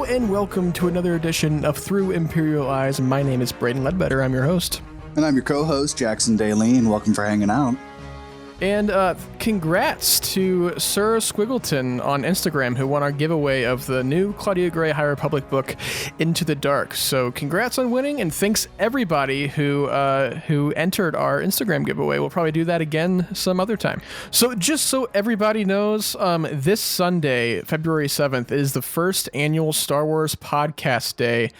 Hello and welcome to another edition of Through Imperial Eyes. My name is Braydon Leadbetter. I'm your host. And I'm your co-host, Jackson Daleen. Welcome for hanging out. And congrats to Sir Squiggleton on Instagram, who won our giveaway of the new Claudia Gray High Republic book, Into the Dark. So congrats on winning, and thanks everybody who entered our Instagram giveaway. We'll probably do that again some other time. So just so everybody knows, this Sunday, February 7th, is the first annual Star Wars podcast day.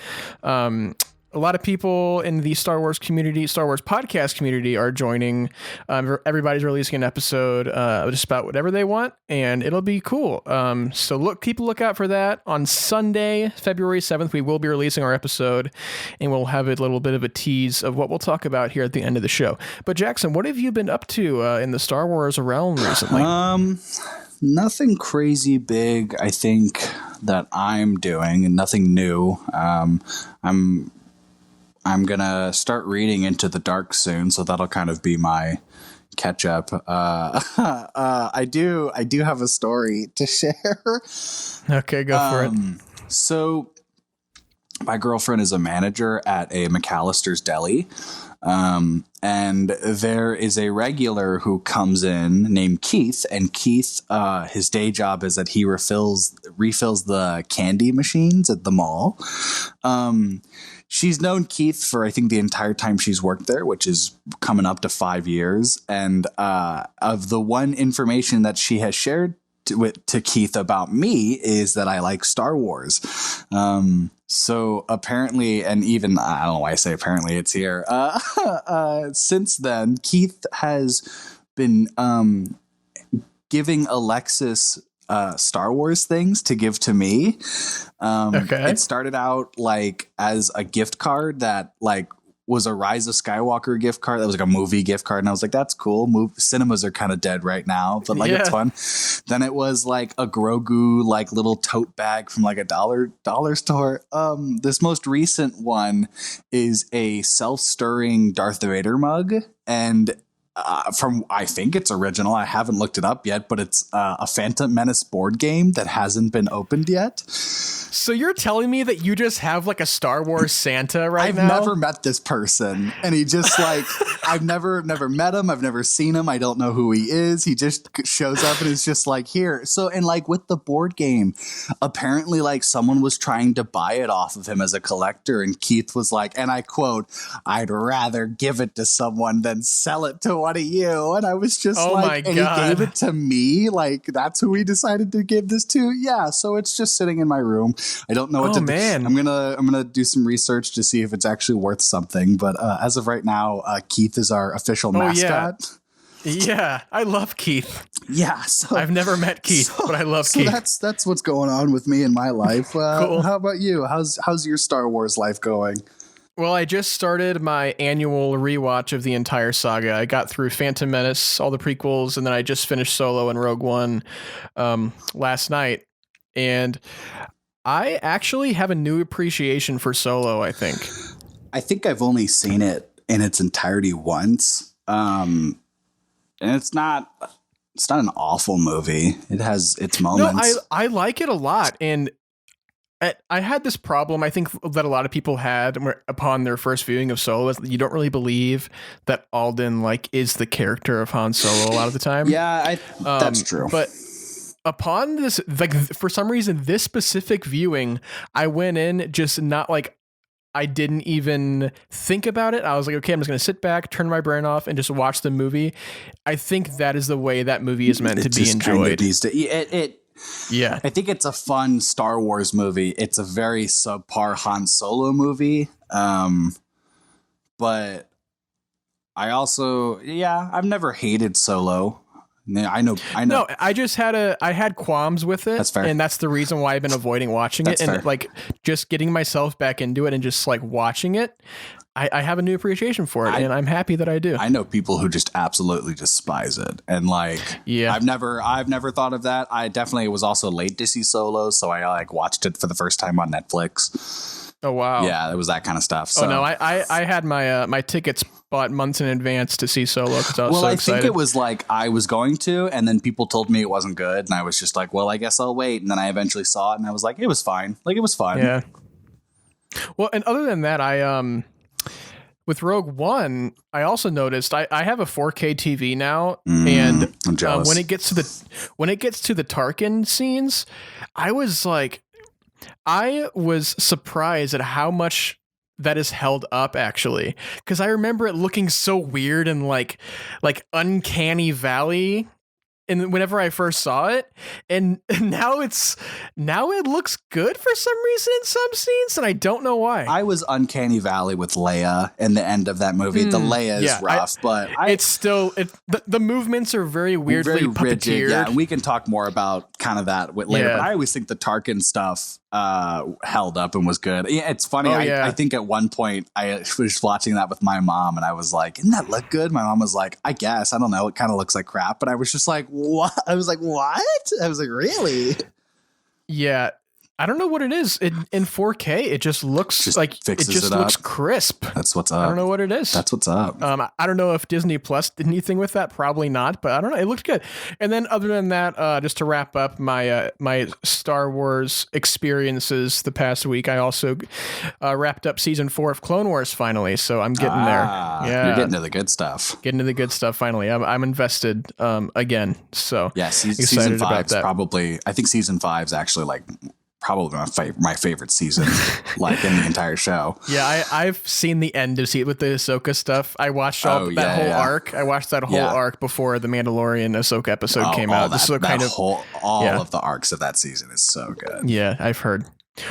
A lot of people in the Star Wars podcast community are joining. Everybody's releasing an episode just about whatever they want, and it'll be cool. So keep a lookout for that. On Sunday, February 7th, we will be releasing our episode, and we'll have a little bit of a tease of what we'll talk about here at the end of the show. But Jackson, what have you been up to in the Star Wars realm recently? Nothing crazy big, I think, that I'm doing, and nothing new. I'm gonna start reading Into the Dark soon, so that'll kind of be my catch up. I do have a story to share. Okay, go for it. So my girlfriend is a manager at a McAllister's Deli. And there is a regular who comes in named Keith, and Keith, his day job is that he refills the candy machines at the mall. She's known Keith for, I think, the entire time she's worked there, which is coming up to 5 years. And of the one information that she has shared to Keith about me is that I like Star Wars. So apparently, and even, I don't know why I say apparently, it's here. Since then, Keith has been giving Alexis Star Wars things to give to me. Okay. It started out like as a gift card that like was a Rise of Skywalker gift card. That was like a movie gift card. And I was like, that's cool. Cinemas are kind of dead right now, but like, It's fun. Then it was like a Grogu, like little tote bag from like a dollar store. This most recent one is a self-stirring Darth Vader mug. And I think it's original. I haven't looked it up yet, but it's a Phantom Menace board game that hasn't been opened yet. So you're telling me that you just have like a Star Wars Santa right now? I've never met this person, and he just like I've never met him. I've never seen him. I don't know who he is. He just shows up and is just like here. So and like with the board game, apparently like someone was trying to buy it off of him as a collector, and Keith was like, and I quote, "I'd rather give it to someone than sell it to one of you." And I was just my God. And he gave it to me. Like that's who he decided to give this to. Yeah. So it's just sitting in my room. I don't know what to do. I'm gonna do some research to see if it's actually worth something. But as of right now, Keith is our official mascot. Yeah, I love Keith. Yeah, so I've never met Keith, but I love Keith. That's what's going on with me in my life. Cool. How about you? How's your Star Wars life going? Well, I just started my annual rewatch of the entire saga. I got through Phantom Menace, all the prequels, and then I just finished Solo and Rogue One last night. And I actually have a new appreciation for Solo, I think. I think I've only seen it in its entirety once. And it's not an awful movie. It has its moments. No, I like it a lot. And I had this problem, I think, that a lot of people had upon their first viewing of Solo, is that you don't really believe that Alden is the character of Han Solo a lot of the time. Yeah, that's true. But upon this, for some reason, this specific viewing, I went in just not I didn't even think about it. I was like, okay, I'm just going to sit back, turn my brain off, and just watch the movie. I think that is the way that movie is meant to be enjoyed. Yeah, I think it's a fun Star Wars movie. It's a very subpar Han Solo movie. But I also, I've never hated Solo. I know. No, I just had qualms with it. That's fair. And that's the reason why I've been avoiding watching it. And just getting myself back into it and just watching it, I have a new appreciation for it, and I'm happy that I do. I know people who just absolutely despise it, and I've never thought of that. I definitely was also late to see Solo, so I watched it for the first time on Netflix. Oh wow. Yeah, it was that kind of stuff. So. Oh no, I had my my tickets bought months in advance to see Solo because I was so excited. I think it was like I was going to, and then people told me it wasn't good, and I was just like, well, I guess I'll wait. And then I eventually saw it, and I was like, it was fine. Like, it was fun. Yeah. Well, and other than that, I with Rogue One, I also noticed I have a 4K TV now, and I'm jealous. when it gets to the Tarkin scenes, I was surprised at how much that is held up, actually, because I remember it looking so weird and like uncanny valley. And whenever I first saw it, and now it looks good for some reason in some scenes, and I don't know why. I was uncanny valley with Leia in the end of that movie. The Leia is rough, but it's still the movements are very weirdly very puppeteered. rigid. Yeah, and we can talk more about kind of that later. Yeah. But I always think the Tarkin stuff held up and was good. Yeah, it's funny. I think at one point I was watching that with my mom, and I was like, "Didn't that look good?" My mom was like, "I guess. I don't know. It kind of looks like crap." But I was just like, "What?" I was like, "What?" I was like, "Really?" Yeah. I don't know what it is. In 4K, it just looks like it just looks crisp. That's what's up. I don't know what it is. That's what's up. I don't know if Disney Plus did anything with that. Probably not, but I don't know. It looked good. And then other than that, just to wrap up my my Star Wars experiences the past week, I also wrapped up season 4 of Clone Wars finally. So I'm getting there. Yeah, you're getting to the good stuff. Getting to the good stuff finally. I'm invested again. So yeah, season 5 is probably. I think season 5 is actually like. Probably my favorite season, like in the entire show. Yeah, I've seen the end of with the Ahsoka stuff. I watched that whole arc. I watched that whole arc before the Mandalorian Ahsoka episode came out. This is kind of all of the arcs of that season is so good. Yeah, I've heard.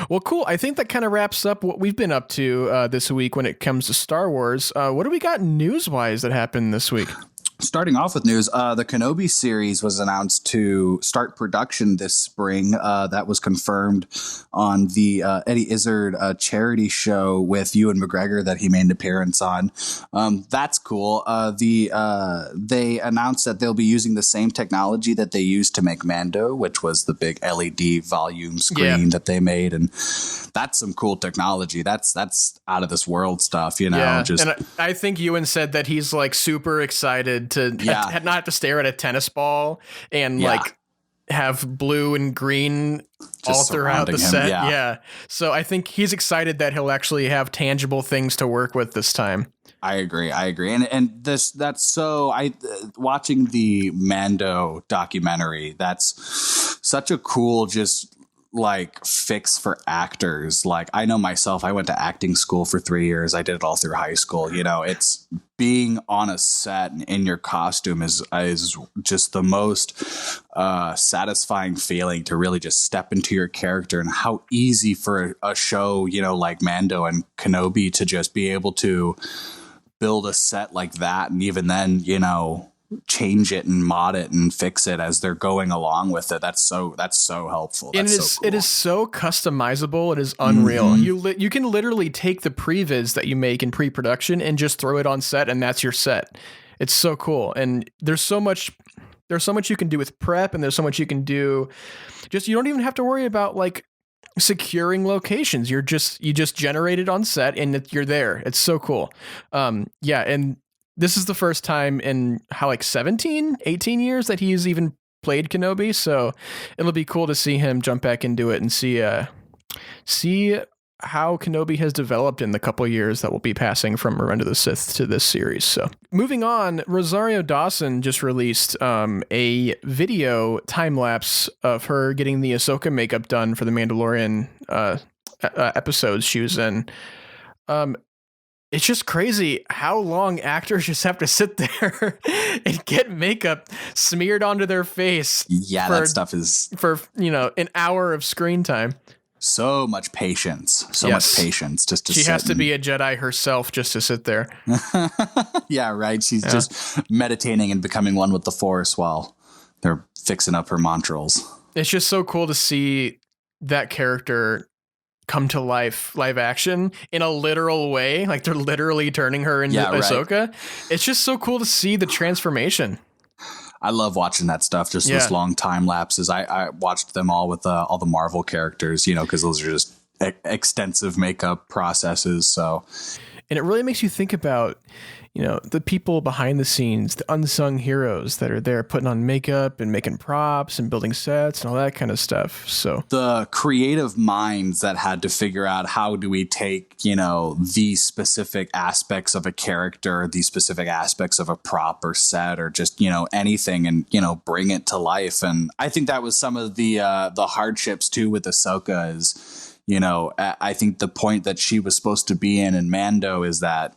Well, cool. I think that kind of wraps up what we've been up to this week when it comes to Star Wars. What do we got news-wise that happened this week? Starting off with news, the Kenobi series was announced to start production this spring. That was confirmed on the Eddie Izzard charity show with Ewan McGregor that he made an appearance on. That's cool. They announced that they'll be using the same technology that they used to make Mando, which was the big LED volume screen that they made, and that's some cool technology. That's out of this world stuff, you know. Yeah, and I think Ewan said that he's like super excited to not have to stare at a tennis ball and like have blue and green just all throughout the set. Yeah. So I think he's excited that he'll actually have tangible things to work with this time. I agree. And watching the Mando documentary, that's such a cool, just like fix for actors. Like I know myself, I went to acting school for 3 years. I did it all through high school. You know, it's being on a set and in your costume is just the most satisfying feeling to really just step into your character, and how easy for a show, you know, like Mando and Kenobi to just be able to build a set like that. And even then, you know, change it and mod it and fix it as they're going along with it. That's so helpful. And it is so customizable. It is unreal. You can literally take the previs that you make in pre-production and just throw it on set, and that's your set. It's so cool. And there's so much you can do with prep, and there's so much you can do. You don't even have to worry about like securing locations. You just generate it on set and you're there. It's so cool. And this is the first time in 18 years that he's even played Kenobi. So it'll be cool to see him jump back into it and see how Kenobi has developed in the couple years that will be passing from Revenge of the Sith to this series. So moving on, Rosario Dawson just released a video time lapse of her getting the Ahsoka makeup done for the Mandalorian episodes she was in. It's just crazy how long actors just have to sit there and get makeup smeared onto their face. Yeah, that stuff is for, an hour of screen time. So much patience. Much patience just to sit. She has to be a Jedi herself just to sit there. Yeah, right. She's just meditating and becoming one with the Force while they're fixing up her montrals. It's just so cool to see that character come to live action in a literal way. Like they're literally turning her into Ahsoka. Right. It's just so cool to see the transformation. I love watching that stuff. Just those long time lapses. I watched them all with all the Marvel characters, because those are just extensive makeup processes. So, and it really makes you think about, the people behind the scenes, the unsung heroes that are there putting on makeup and making props and building sets and all that kind of stuff. So the creative minds that had to figure out how do we take, these specific aspects of a character, these specific aspects of a prop or set or just, anything and, bring it to life. And I think that was some of the hardships too with Ahsoka is, I think the point that she was supposed to be in Mando is that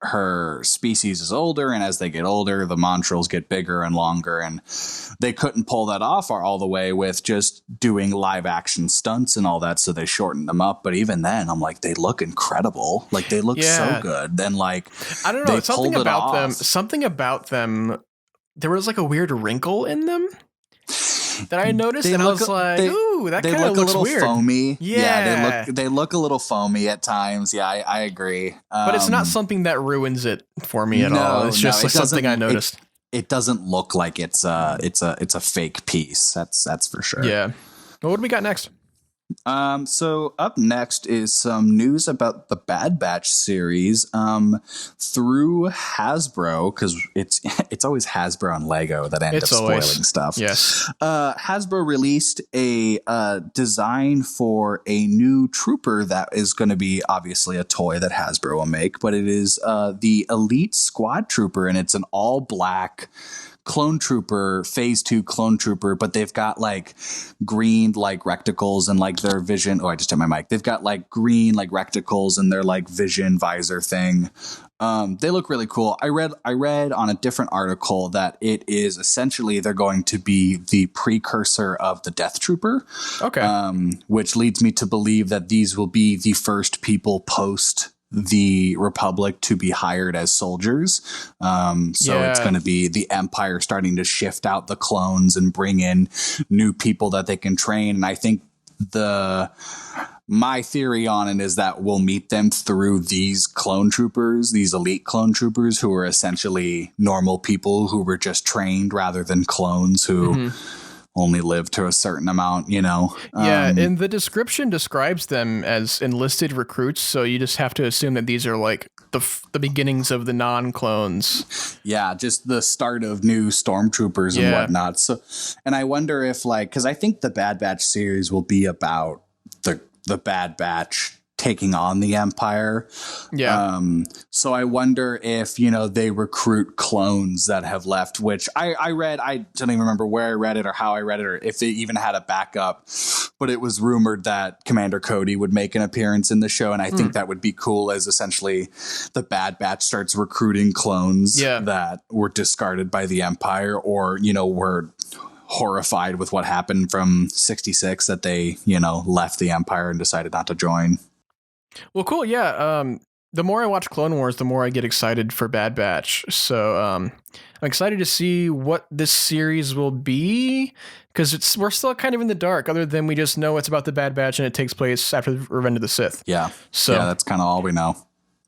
her species is older, and as they get older, the Montrals get bigger and longer, and they couldn't pull that off all the way with just doing live action stunts and all that, so they shortened them up. But even then, I'm like, they look incredible. Like, they look so good. Then, like, I don't know, something about them, there was like a weird wrinkle in them that I noticed, and I was like, ooh, that kind of looks a little weird. Foamy. Yeah, they look a little foamy at times. Yeah, I agree. But it's not something that ruins it for me at all. It's just something I noticed. It doesn't look like it's a fake piece. That's for sure. Yeah. Well, what do we got next? So up next is some news about the Bad Batch series through Hasbro, because it's always Hasbro and Lego that end up spoiling stuff. Yes. Hasbro released a design for a new trooper that is going to be obviously a toy that Hasbro will make, but it is the Elite Squad Trooper, and it's an all black clone trooper, phase 2 clone trooper, but they've got like green like reticles and like their vision. Oh, I just hit my mic. They've got like green like reticles and their like vision visor thing. They look really cool. I read on a different article that it is essentially they're going to be the precursor of the Death Trooper. Okay. Which leads me to believe that these will be the first people post the Republic to be hired as soldiers. It's going to be the Empire starting to shift out the clones and bring in new people that they can train. And I think my theory on it is that we'll meet them through these clone troopers, these elite clone troopers who are essentially normal people who were just trained rather than clones who only live to a certain amount, and the description describes them as enlisted recruits, so you just have to assume that these are like the beginnings of the non-clones. Yeah, just the start of new stormtroopers and whatnot. So, and I wonder if because I think the Bad Batch series will be about the Bad Batch taking on the Empire. Yeah. So I wonder if, they recruit clones that have left, which I read, I don't even remember where I read it or how I read it or if they even had a backup, but it was rumored that Commander Cody would make an appearance in the show. And I think that would be cool as essentially the Bad Batch starts recruiting clones that were discarded by the Empire or, were horrified with what happened from 66 that they, left the Empire and decided not to join. Well, cool. Yeah. The more I watch Clone Wars, the more I get excited for Bad Batch. So I'm excited to see what this series will be because we're still kind of in the dark. Other than we just know it's about the Bad Batch and it takes place after Revenge of the Sith. Yeah. So that's kind of all we know.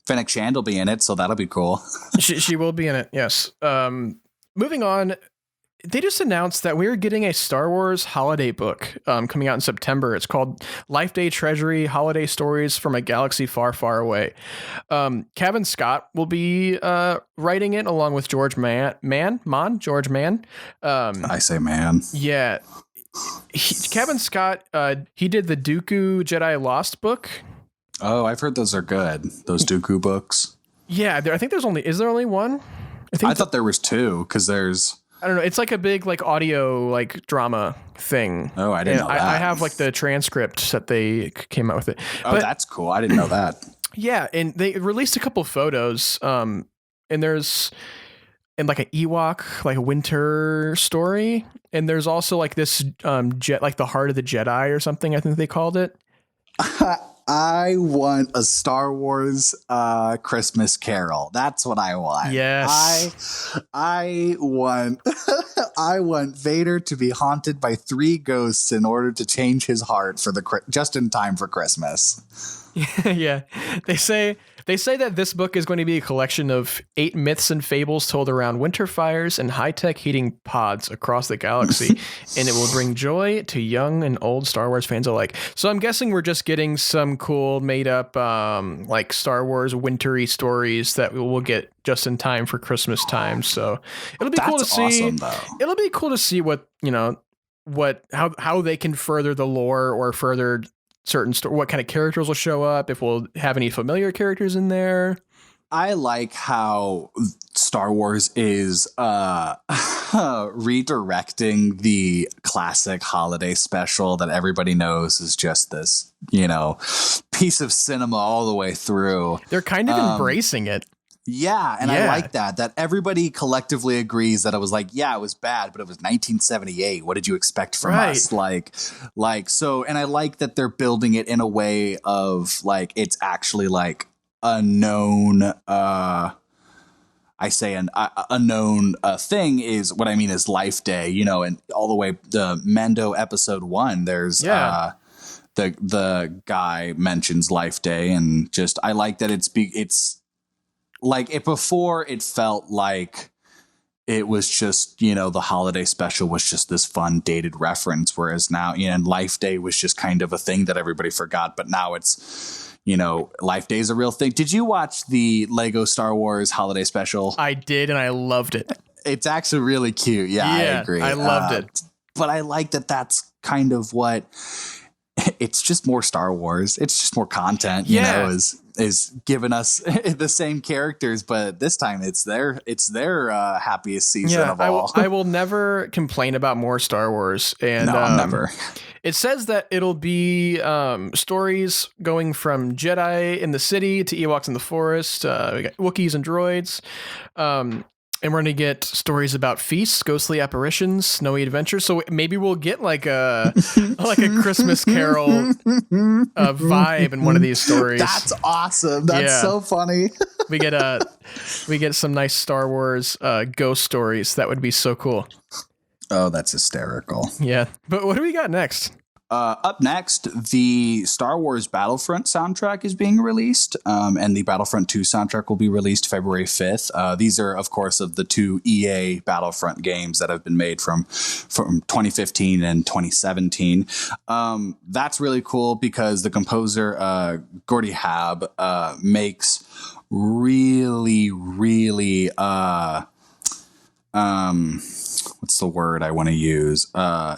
Fennec Shand will be in it, so that'll be cool. she will be in it. Yes. Moving on. They just announced that we're getting a Star Wars holiday book coming out in September. It's called Life Day Treasury Holiday Stories from a Galaxy Far, Far Away. Kevin Scott will be writing it along with George Mann. I say man. Yeah. Kevin Scott, he did the Dooku Jedi Lost book. Oh, I've heard those are good. Those Dooku books. Yeah, I think is there only one? I thought there was two because there's... I don't know. It's like a big like audio like drama thing. Oh, I didn't know that. I have like the transcript that they came out with it. Oh, that's cool. I didn't know that. Yeah, and they released a couple photos. And there's like an Ewok like winter story, and there's also like this jet like the Heart of the Jedi or something. I think they called it. I want a Star Wars Christmas Carol. That's what I want. Yes. I want I want Vader to be haunted by 3 ghosts in order to change his heart for just in time for Christmas. Yeah, they say that this book is going to be a collection of 8 myths and fables told around winter fires and high-tech heating pods across the galaxy, and it will bring joy to young and old Star Wars fans alike. So I'm guessing we're just getting some cool made-up like Star Wars wintry stories that we'll get just in time for Christmas time. So it'll be cool to see. Awesome, though. It'll be cool to see what how they can further the lore or further what kind of characters will show up, if we'll have any familiar characters in there. I like how Star Wars is redirecting the classic holiday special that everybody knows is just this, piece of cinema all the way through. They're kind of embracing it. Yeah, and I like that everybody collectively agrees that it was like, yeah, it was bad, but it was 1978. What did you expect from us? Like so, and I like that they're building it in a way of like it's actually like a known a known thing is what I mean is Life Day, and all the way the Mando episode 1, there's the guy mentions Life Day, and just I like that it's like it before it felt like it was just, the holiday special was just this fun dated reference. Whereas now, and Life Day was just kind of a thing that everybody forgot. But now it's, Life Day is a real thing. Did you watch the Lego Star Wars holiday special? I did. And I loved it. It's actually really cute. Yeah, I agree. I loved it. But I like that that's kind of what it's just more Star Wars. It's just more content, is giving us the same characters, but this time it's their happiest season of all. I will never complain about more Star Wars. And never. It says that it'll be stories going from Jedi in the city to Ewoks in the forest. We got Wookiees and droids. And we're going to get stories about feasts, ghostly apparitions, snowy adventures. So maybe we'll get like a Christmas Carol vibe in one of these stories. That's awesome. That's so funny. we get some nice Star Wars ghost stories. That would be so cool. Oh, that's hysterical. Yeah. But what do we got next? Up next, the Star Wars Battlefront soundtrack is being released, and the Battlefront 2 soundtrack will be released February 5th. These are, of course, of the 2 EA Battlefront games that have been made from 2015 and 2017. That's really cool because the composer, Gordy Hab, makes really, really... what's the word I want to use?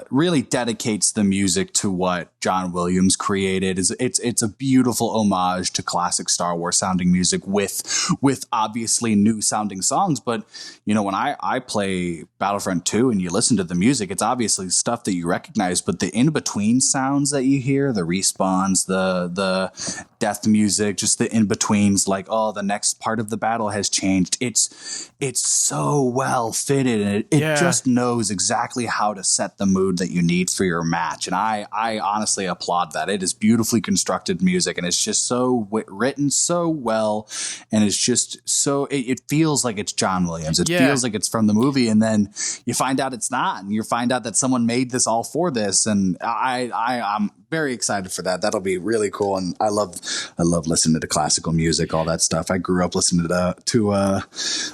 Really dedicates the music to what John Williams created. It's a beautiful homage to classic Star Wars sounding music with obviously new sounding songs. But when I play Battlefront 2 and you listen to the music, it's obviously stuff that you recognize. But the in between sounds that you hear, the respawns, the death music, just the in betweens, like the next part of the battle has changed. It's so well fitted, and it just knows exactly how to set the mood that you need for your match. And I honestly applaud that. It is beautifully constructed music, and it's just so written so well, and it's just so it feels like it's John Williams. It feels like it's from the movie, and then you find out it's not, and you find out that someone made this all for this, and I'm very excited for that. That'll be really cool, and I love listening to classical music, all that stuff. I grew up listening to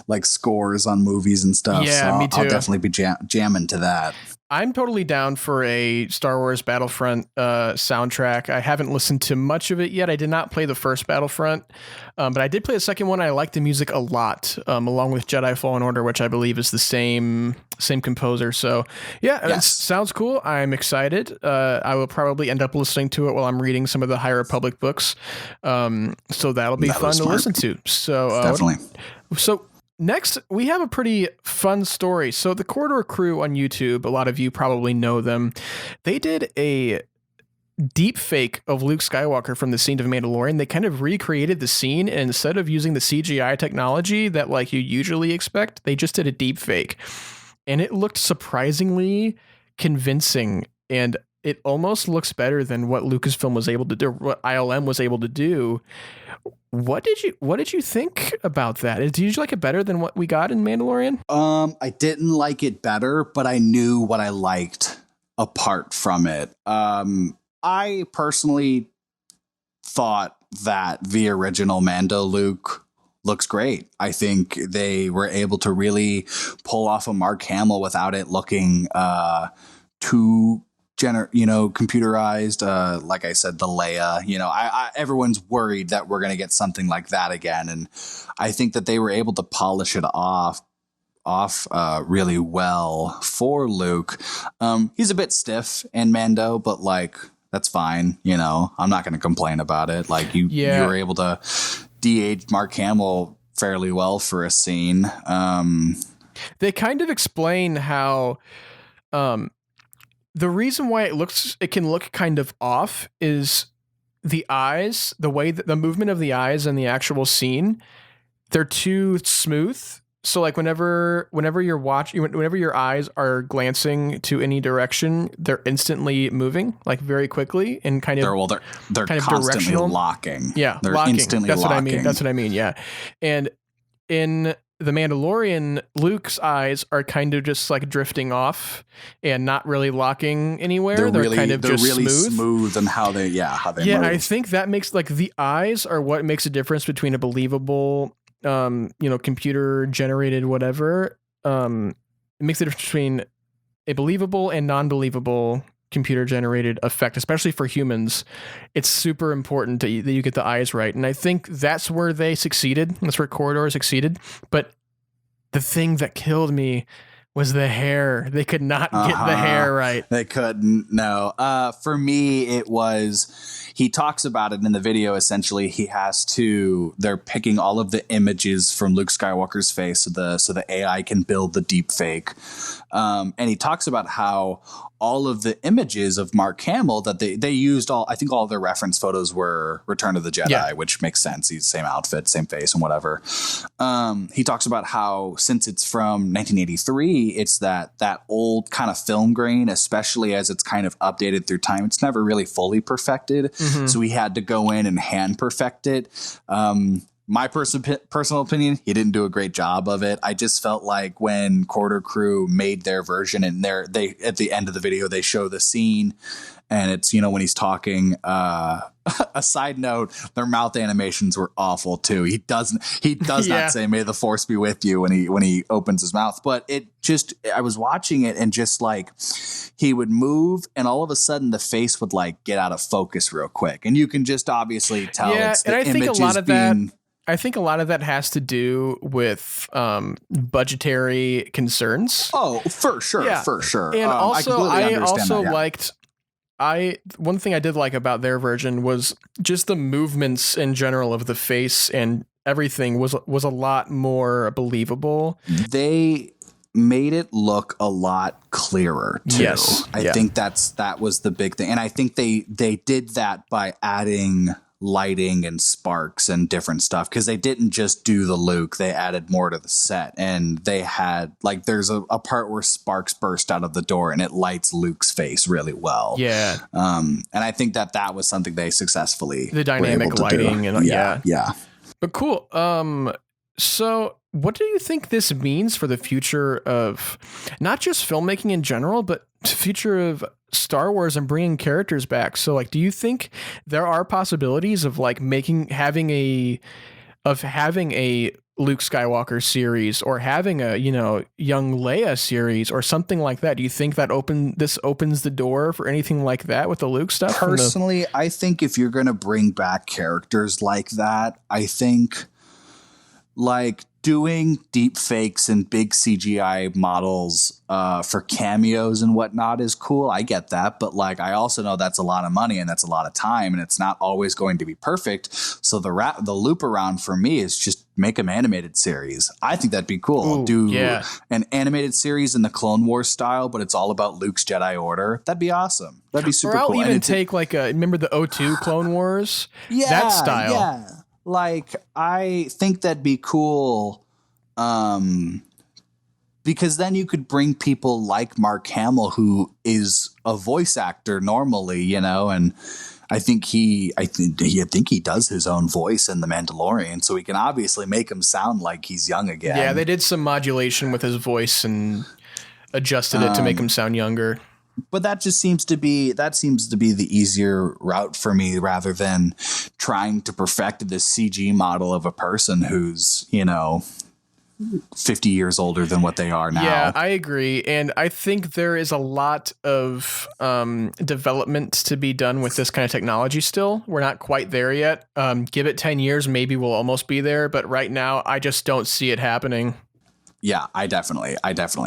like scores on movies and stuff. Yeah, so me too. I'll definitely be jamming to that. I'm totally down for a Star Wars Battlefront soundtrack. I haven't listened to much of it yet. I did not play the first Battlefront, but I did play the second one. I liked the music a lot, along with Jedi Fallen Order, which I believe is the same composer. So it sounds cool. I'm excited. I will probably end up listening to it while I'm reading some of the High Republic books. So that'll be fun to listen to. So definitely. Next, we have a pretty fun story. So the Corridor Crew on YouTube, a lot of you probably know them. They did a deep fake of Luke Skywalker from the scene of Mandalorian. They kind of recreated the scene, and instead of using the CGI technology that like you usually expect, they just did a deep fake. And it looked surprisingly convincing, and it almost looks better than what Lucasfilm was able to do, what ILM was able to do. What did you think about that? Did you like it better than what we got in Mandalorian? I didn't like it better, but I knew what I liked apart from it. I personally thought that the original Mando Luke looks great. I think they were able to really pull off a Mark Hamill without it looking too computerized. Like I said, the Leia, everyone's worried that we're going to get something like that again. And I think that they were able to polish it off really well for Luke. He's a bit stiff in Mando, but like, that's fine. I'm not going to complain about it. Like you were able to de-age Mark Hamill fairly well for a scene. They kind of explain how, the reason why it can look kind of off is the eyes, the way that the movement of the eyes in the actual scene, they're too smooth. So like whenever you're watching, whenever your eyes are glancing to any direction, they're instantly moving like very quickly and kind of they're kind of constantly directional. locking. Yeah, they're locking. instantly That's locking. what I mean. That's what I mean. Yeah, and in The Mandalorian, Luke's eyes are kind of just like drifting off and not really locking anywhere. They're kind of just really smooth and how they move. I think that makes like the eyes are what makes a difference between a believable computer generated whatever. It makes a difference between a believable and non-believable computer generated effect, especially for humans. It's super important that you get the eyes right. And I think that's where they succeeded. That's where Corridor succeeded. But the thing that killed me was the hair. They could not get the hair right. They couldn't. No. For me, it was, he talks about it in the video. Essentially, they're picking all of the images from Luke Skywalker's face so the AI can build the deep fake. And he talks about how all of the images of Mark Hamill that they used I think all of their reference photos were Return of the Jedi, which makes sense. He's same outfit, same face and whatever. He talks about how since it's from 1983, it's that old kind of film grain, especially as it's kind of updated through time. It's never really fully perfected. Mm-hmm. So he had to go in and hand perfect it. My personal opinion, he didn't do a great job of it. I just felt like when Corridor Crew made their version and they at the end of the video, they show the scene and it's, when he's talking, a side note, their mouth animations were awful too. He does not say, "May the force be with you" when he opens his mouth, but I was watching it and just like he would move and all of a sudden the face would like get out of focus real quick. And you can just obviously tell it's the images I think a lot of that has to do with budgetary concerns. Oh, for sure. And one thing I did like about their version was just the movements in general of the face and everything was a lot more believable. They made it look a lot clearer too. Yes. I think that was the big thing. And I think they did that by adding lighting and sparks and different stuff because they didn't just do the Luke, they added more to the set and they had like there's a part where sparks burst out of the door and it lights Luke's face really well. And I think that was something they successfully the dynamic lighting do. and but cool. So what do you think this means for the future of not just filmmaking in general, but future of Star Wars and bringing characters back? So like, do you think there are possibilities of like having a Luke Skywalker series or having a, young Leia series or something like that? Do you think that this opens the door for anything like that with the Luke stuff? Personally, I think if you're going to bring back characters like that, I think like doing deep fakes and big CGI models for cameos and whatnot is cool. I get that. But like, I also know that's a lot of money and that's a lot of time and it's not always going to be perfect. So the loop around for me is just make an animated series. I think that'd be cool. An animated series in the Clone Wars style, but it's all about Luke's Jedi Order. That'd be awesome. That'd be super cool. Or I'll even take remember the O2 Clone Wars? That style. Yeah. Like, I think that'd be cool because then you could bring people like Mark Hamill, who is a voice actor normally, and I think he does his own voice in The Mandalorian, so we can obviously make him sound like he's young again. Yeah, they did some modulation with his voice and adjusted it to make him sound younger. But that seems to be the easier route for me, rather than trying to perfect this CG model of a person who's, 50 years older than what they are now. Yeah, I agree. And I think there is a lot of development to be done with this kind of technology still. We're not quite there yet. Give it 10 years, maybe we'll almost be there. But right now, I just don't see it happening. Yeah, I definitely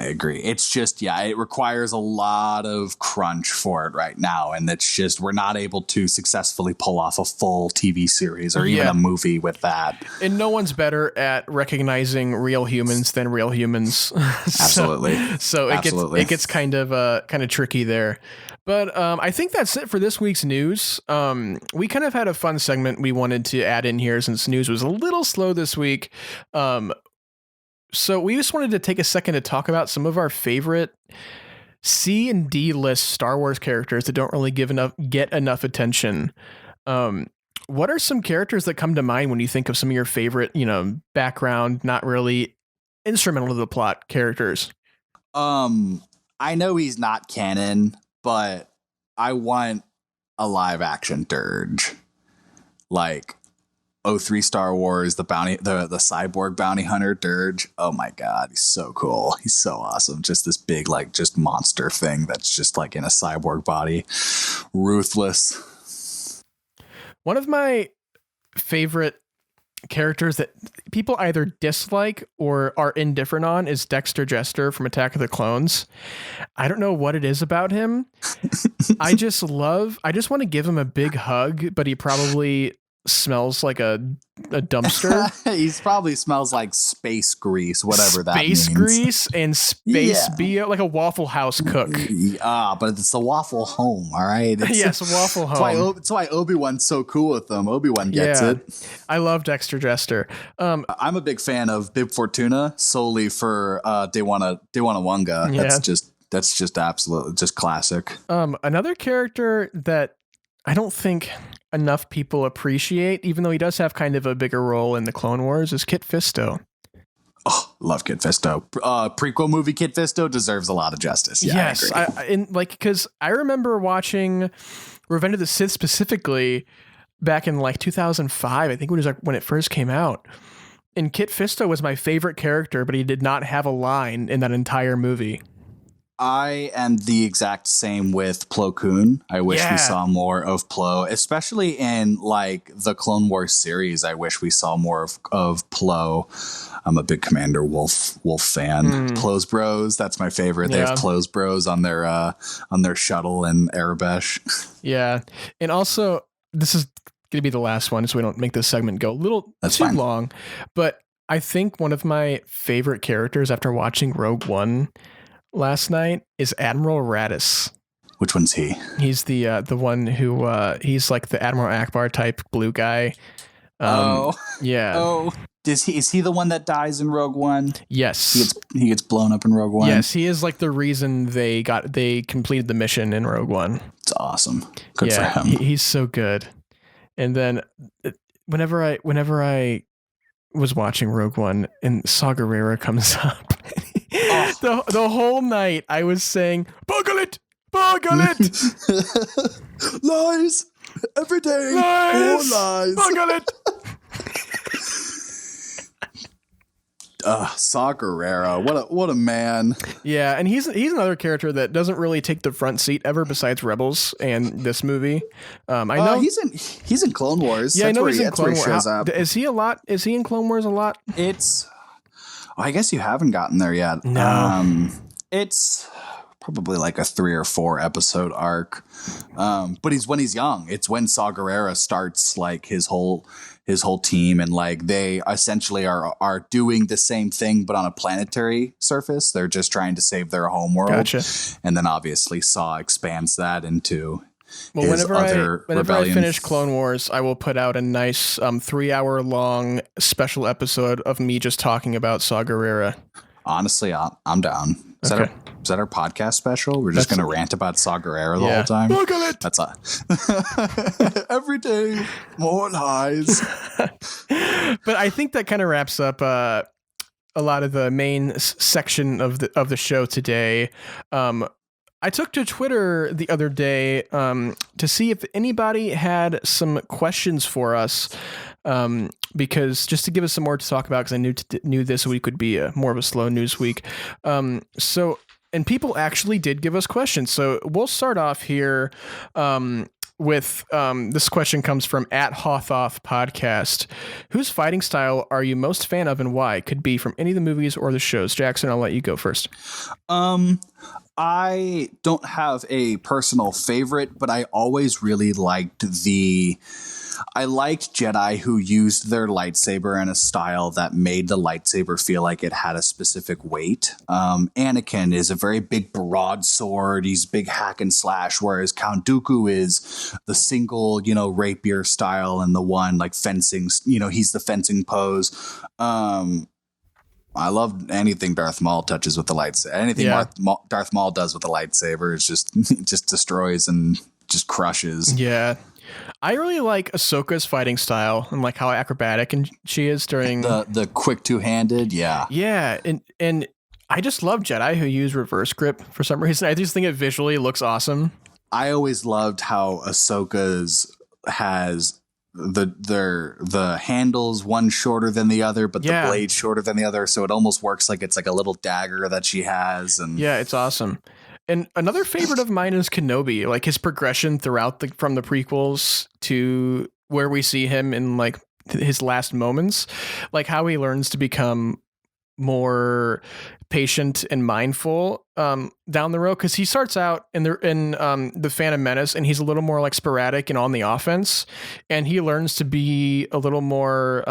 agree. It's just, it requires a lot of crunch for it right now. And it's just, we're not able to successfully pull off a full TV series or even a movie with that. And no one's better at recognizing real humans than real humans. Absolutely. So it gets kind of tricky there. But I think that's it for this week's news. We kind of had a fun segment we wanted to add in here since news was a little slow this week. So we just wanted to take a second to talk about some of our favorite C and D list Star Wars characters that don't really get enough attention. What are some characters that come to mind when you think of some of your favorite, background, not really instrumental to the plot characters? I know he's not canon, but I want a live action Dirge. Like O3 Star Wars, the cyborg bounty hunter Dirge. Oh my god, he's so cool. He's so awesome. Just this big, just monster thing that's just in a cyborg body. Ruthless. One of my favorite characters that people either dislike or are indifferent on is Dexter Jester from Attack of the Clones. I don't know what it is about him. I just want to give him a big hug, but he probably smells like a dumpster. He probably smells like space grease, whatever that means. Space grease and space BO, like a Waffle House cook. But it's the Waffle Home, all right? Yes, Waffle Home. That's why Obi-Wan's so cool with them. Obi-Wan gets it. I love Dexter Jester. I'm a big fan of Bib Fortuna solely for Dewana Wunga. Yeah. That's just absolutely just classic. Another character that I don't think enough people appreciate, even though he does have kind of a bigger role in the Clone Wars, is Kit Fisto. Oh, love Kit Fisto. Prequel movie Kit Fisto deserves a lot of justice. Yeah, yes, because I remember watching Revenge of the Sith specifically back in 2005. I think it was when it first came out. And Kit Fisto was my favorite character, but he did not have a line in that entire movie. I am the exact same with Plo Koon. I wish we saw more of Plo, especially in the Clone Wars series. I wish we saw more of Plo. I'm a big Commander Wolf fan. Plo's Bros, that's my favorite. They have Plo's Bros on their shuttle in Arabesh. Yeah, and also this is going to be the last one, so we don't make this segment go a little too long. But I think one of my favorite characters after watching Rogue One last night is Admiral Raddus. Which one's he? He's the one who he's like the Admiral Akbar type blue guy. Yeah. Oh, is he the one that dies in Rogue One? Yes. He gets blown up in Rogue One. Yes, he is the reason they completed the mission in Rogue One. It's awesome. Good for him. He's so good. And then whenever I was watching Rogue One and Saw Gerrera comes up. The whole night I was saying, "Boggle it! Lies! Every day! More lies! Boggle it!" Saw Gerrera, what a man. Yeah, and he's another character that doesn't really take the front seat ever besides Rebels and this movie. I know he's in Clone Wars. Yeah, I know he's in Clone Wars. Shows up. Is he in Clone Wars a lot? I guess you haven't gotten there yet. No. It's probably a 3 or 4 episode arc. But when he's young. It's when Saw Gerrera starts his whole team, and they essentially are doing the same thing but on a planetary surface. They're just trying to save their home world. Gotcha. And then obviously Saw expands that into whenever I finish Clone Wars, I will put out a nice 3-hour long special episode of me just talking about Saw Gerrera. Honestly, I'm down. Is that our podcast special? We're just going to rant about Saw Gerrera the whole time? Look at it! That's every day, more lies. But I think that kind of wraps up a lot of the main section of the show today. I took to Twitter the other day to see if anybody had some questions for us, because just to give us some more to talk about, because I knew this week would be more of a slow news week. And people actually did give us questions. So we'll start off here with this question comes from @Hothoth Podcast. Whose fighting style are you most fan of and why? Could be from any of the movies or the shows. Jackson, I'll let you go first. I don't have a personal favorite, but I always really liked Jedi who used their lightsaber in a style that made the lightsaber feel like it had a specific weight. Anakin is a very big broadsword. He's big hack and slash, whereas Count Dooku is the single, rapier style and the one like fencing, he's the fencing pose. I love anything Darth Maul touches with the lightsaber. Anything Darth Maul does with the lightsaber is just destroys and just crushes. Yeah. I really like Ahsoka's fighting style and like how acrobatic and she is during the quick two-handed. Yeah. Yeah. And I just love Jedi who use reverse grip for some reason. I just think it visually looks awesome. I always loved how Ahsoka's has the handles one shorter than the other, but the blade shorter than the other. So it almost works like it's like a little dagger that she has. And yeah, it's awesome. And another favorite of mine is Kenobi, like his progression throughout from the prequels to where we see him in like his last moments, like how he learns to become more patient and mindful down the road, because he starts out in the Phantom Menace and he's a little more like sporadic and on the offense, and he learns to be a little more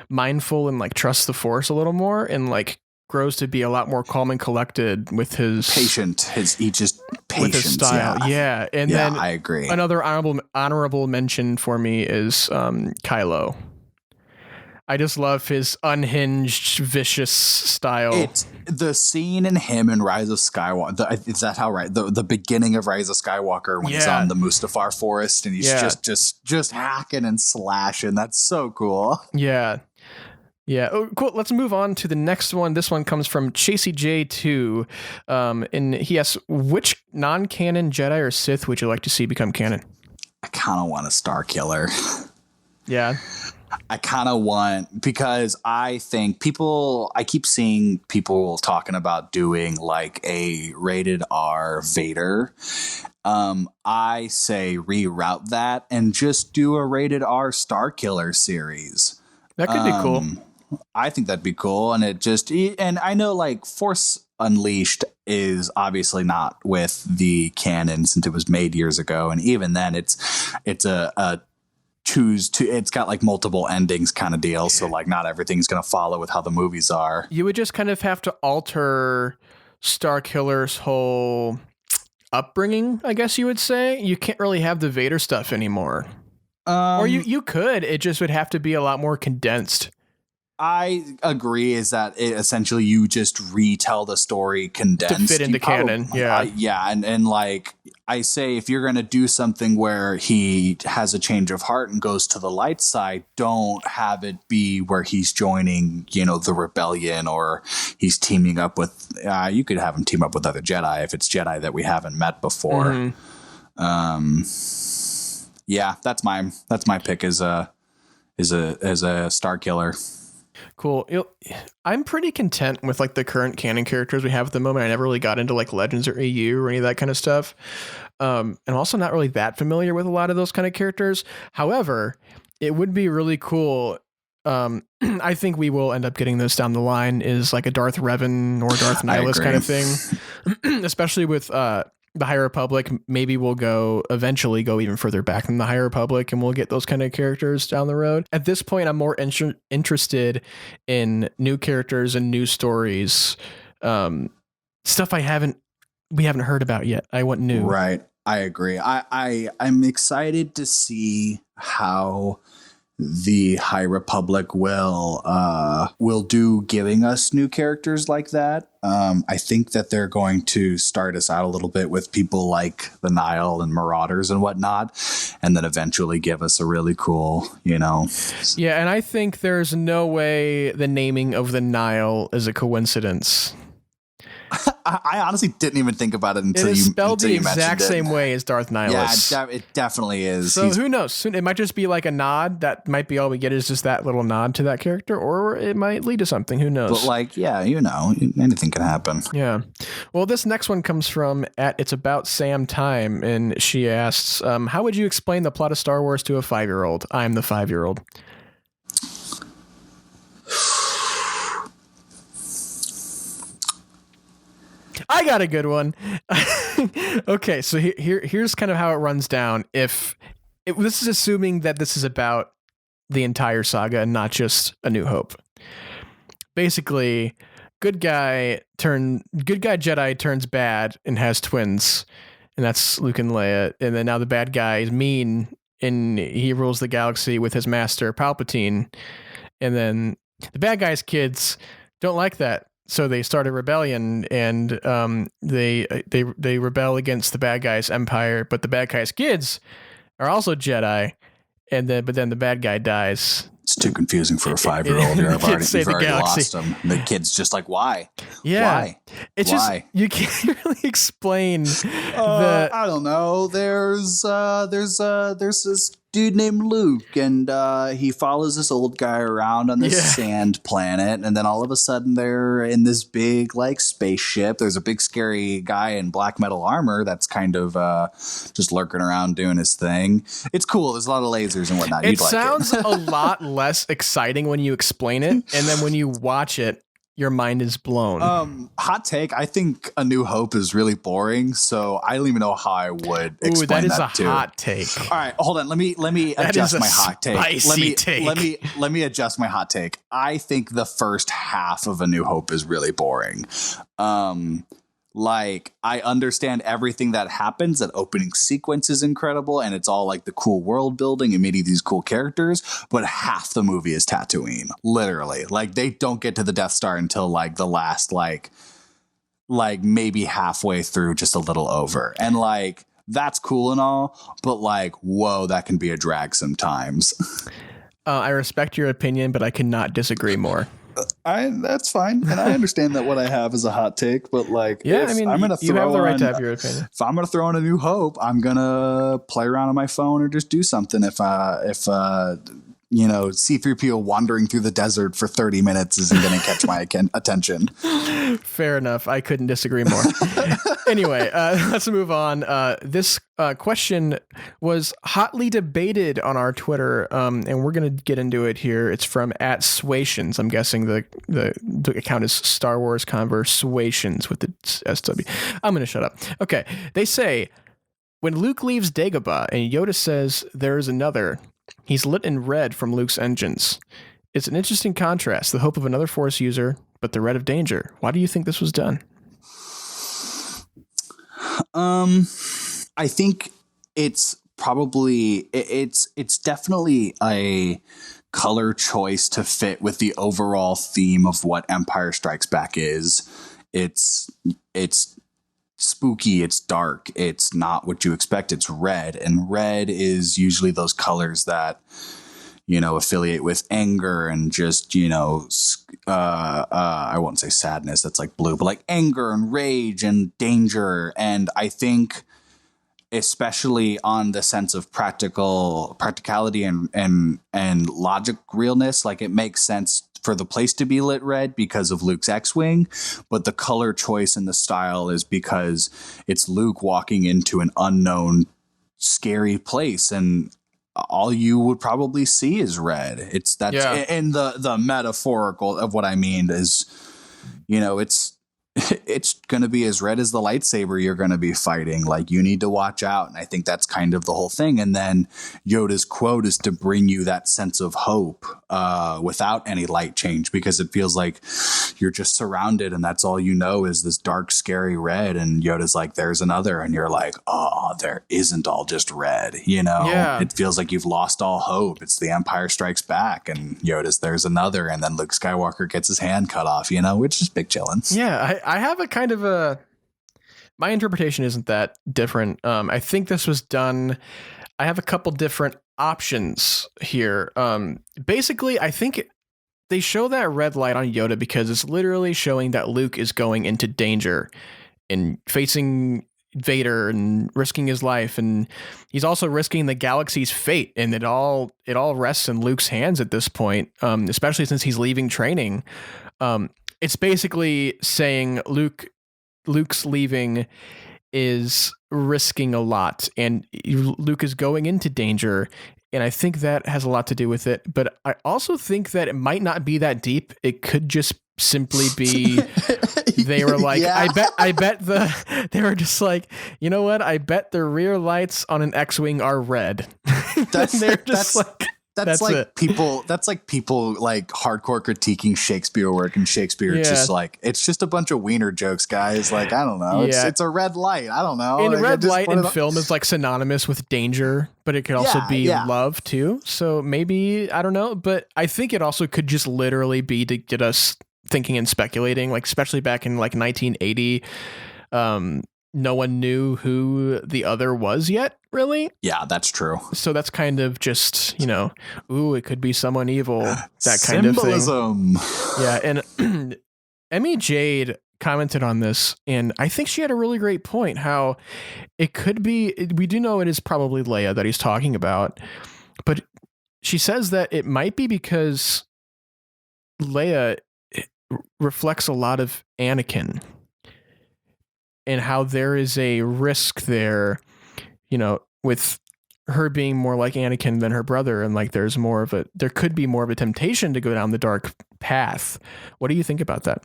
mindful and like trust the Force a little more, and like grows to be a lot more calm and collected with his patient with his style. Yeah. And then I agree. Another honorable mention for me is Kylo. I just love his unhinged, vicious style. It's the scene in him in Rise of Skywalker. Is that how right? The beginning of Rise of Skywalker when he's on the Mustafar Forest and he's just hacking and slashing. That's so cool. Yeah. Yeah. Oh, cool. Let's move on to the next one. This one comes from Chasey J2. And he asks, which non-canon Jedi or Sith would you like to see become canon? I kind of want a Star Killer. Yeah. I kind of want, because I think I keep seeing people talking about doing like a rated R Vader. I say reroute that and just do a rated R Star Killer series. That could be cool. I think that'd be cool. And I know like Force Unleashed is obviously not with the canon since it was made years ago. And even then it's a it's got like multiple endings kind of deal. So like not everything's going to follow with how the movies are. You would just kind of have to alter Star Killer's whole upbringing, I guess you would say. You can't really have the Vader stuff anymore. Or you could. It just would have to be a lot more condensed. I agree, is that essentially you just retell the story condensed. To fit into canon, yeah. And like I say, if you're going to do something where he has a change of heart and goes to the light side, don't have it be where he's joining, the rebellion, or he's teaming up with, you could have him team up with other Jedi if it's Jedi that we haven't met before. Mm-hmm. Yeah, that's my pick as a Star Killer. Cool. I'm pretty content with like the current canon characters we have at the moment. I never really got into like Legends or AU or any of that kind of stuff. And I'm also not really that familiar with a lot of those kind of characters. However, it would be really cool. I think we will end up getting this down the line, is like a Darth Revan or Darth Nihilus kind of thing, especially with the High Republic. Maybe we'll eventually go even further back than the High Republic, and we'll get those kind of characters down the road. At this point, I'm more interested in new characters and new stories, stuff we haven't heard about yet. I want new. Right. I agree. I'm excited to see how the High Republic will do giving us new characters like that. I think that they're going to start us out a little bit with people like the Nile and Marauders and whatnot, and then eventually give us a really cool, Yeah, and I think there's no way the naming of the Nile is a coincidence. I honestly didn't even think about it until it is you spelled until the you exact same way as Darth Nihilus. Yeah, it definitely is. So who knows? Soon it might just be like a nod. That might be all we get is just that little nod to that character, or it might lead to something. Who knows? But like, yeah, anything can happen. Yeah. Well, this next one comes from It's About Sam Time, and she asks, "How would you explain the plot of Star Wars to a 5-year-old?" I'm the 5-year-old. I got a good one. Okay, so here's kind of how it runs down. This is assuming that this is about the entire saga and not just A New Hope. Basically, good guy Jedi turns bad and has twins, and that's Luke and Leia. And then now the bad guy is mean and he rules the galaxy with his master Palpatine. And then the bad guy's kids don't like that. So they start a rebellion, and they rebel against the bad guy's empire. But the bad guy's kids are also Jedi, but then the bad guy dies. It's too confusing for a 5-year-old. You've already lost them. The kid's just like, why? Yeah, why? It's why? Just you can't really explain. I don't know. There's this dude named Luke, and he follows this old guy around on this sand planet, and then all of a sudden they're in this big like spaceship. There's a big scary guy in black metal armor that's kind of just lurking around doing his thing. It's cool. There's a lot of lasers and whatnot. It sounds a lot less exciting when you explain it, and then when you watch it, your mind is blown. Hot take. I think A New Hope is really boring, so I don't even know how I would explain that. That is a hot take. All right, hold on. Let me adjust my hot take. Let me adjust my hot take. I think the first half of A New Hope is really boring. Like, I understand everything that happens. That opening sequence is incredible, and it's all like the cool world building and meeting these cool characters. But half the movie is Tatooine, literally. Like, they don't get to the Death Star until like the last like maybe halfway through, just a little over. And like, that's cool and all, but like, whoa, that can be a drag sometimes. I respect your opinion, but I cannot disagree more. That's fine, and I understand that what I have is a hot take, but like, yeah, I mean, I'm gonna you have the right to have your opinion. If I'm gonna throw in A New Hope, I'm gonna play around on my phone or just do something. If C-3PO wandering through the desert for 30 minutes isn't going to catch my attention. Fair enough. I couldn't disagree more. Anyway, let's move on. This question was hotly debated on our Twitter, and we're going to get into it here. It's from @Swations. I'm guessing the account is Star Wars Conversations with the SW. I'm going to shut up. Okay. They say, when Luke leaves Dagobah and Yoda says there's another, he's lit in red from Luke's engines. It's an interesting contrast, the hope of another Force user, but the red of danger. Why do you think this was done? I think it's probably, it's definitely a color choice to fit with the overall theme of what Empire Strikes Back is. It's spooky, it's dark, it's not what you expect, it's red, and red is usually those colors that, you know, affiliate with anger and just, you know, I won't say sadness, that's like blue, but like anger and rage and danger. And I think especially on the sense of practicality and logic realness, like it makes sense for the place to be lit red because of Luke's X-Wing, but the color choice and the style is because it's Luke walking into an unknown, scary place, and all you would probably see is red. And the metaphorical of what I mean is, you know, it's going to be as red as the lightsaber you're going to be fighting. Like, you need to watch out. And I think that's kind of the whole thing. And then Yoda's quote is to bring you that sense of hope without any light change, because it feels like you're just surrounded and that's all you know is this dark, scary red. And Yoda's like, there's another. And you're like, oh, there isn't all just red. You know, It feels like you've lost all hope. It's the Empire Strikes Back, and Yoda's there's another. And then Luke Skywalker gets his hand cut off, you know, which is big chillin'. Yeah, I have a kind of my interpretation isn't that different. I think this was done. I have a couple different options here. Basically, I think they show that red light on Yoda because it's literally showing that Luke is going into danger and facing Vader and risking his life, and he's also risking the galaxy's fate, and it all rests in Luke's hands at this point, especially since he's leaving training. It's basically saying Luke's leaving is risking a lot, and Luke is going into danger, and I think that has a lot to do with it. But I also think that it might not be that deep. It could just simply be they were like, yeah. I bet they were just like, you know what? I bet the rear lights on an X-Wing are red. That's like people like hardcore critiquing Shakespeare work, and Shakespeare just like, it's just a bunch of wiener jokes, guys. Like, I don't know. It's a red light. I don't know. And like, red light in film is like synonymous with danger, but it could also be love too. So maybe, I don't know, but I think it also could just literally be to get us thinking and speculating, like especially back in like 1980. No one knew who the other was yet, really. Yeah, that's true. So that's kind of just, it could be someone evil, that kind of thing. Yeah, and Emmy Jade commented on this, and I think she had a really great point, how it could be, we do know it is probably Leia that he's talking about, but she says that it might be because Leia reflects a lot of Anakin, and how there is a risk there, with her being more like Anakin than her brother. And like, there could be more of a temptation to go down the dark path. What do you think about that?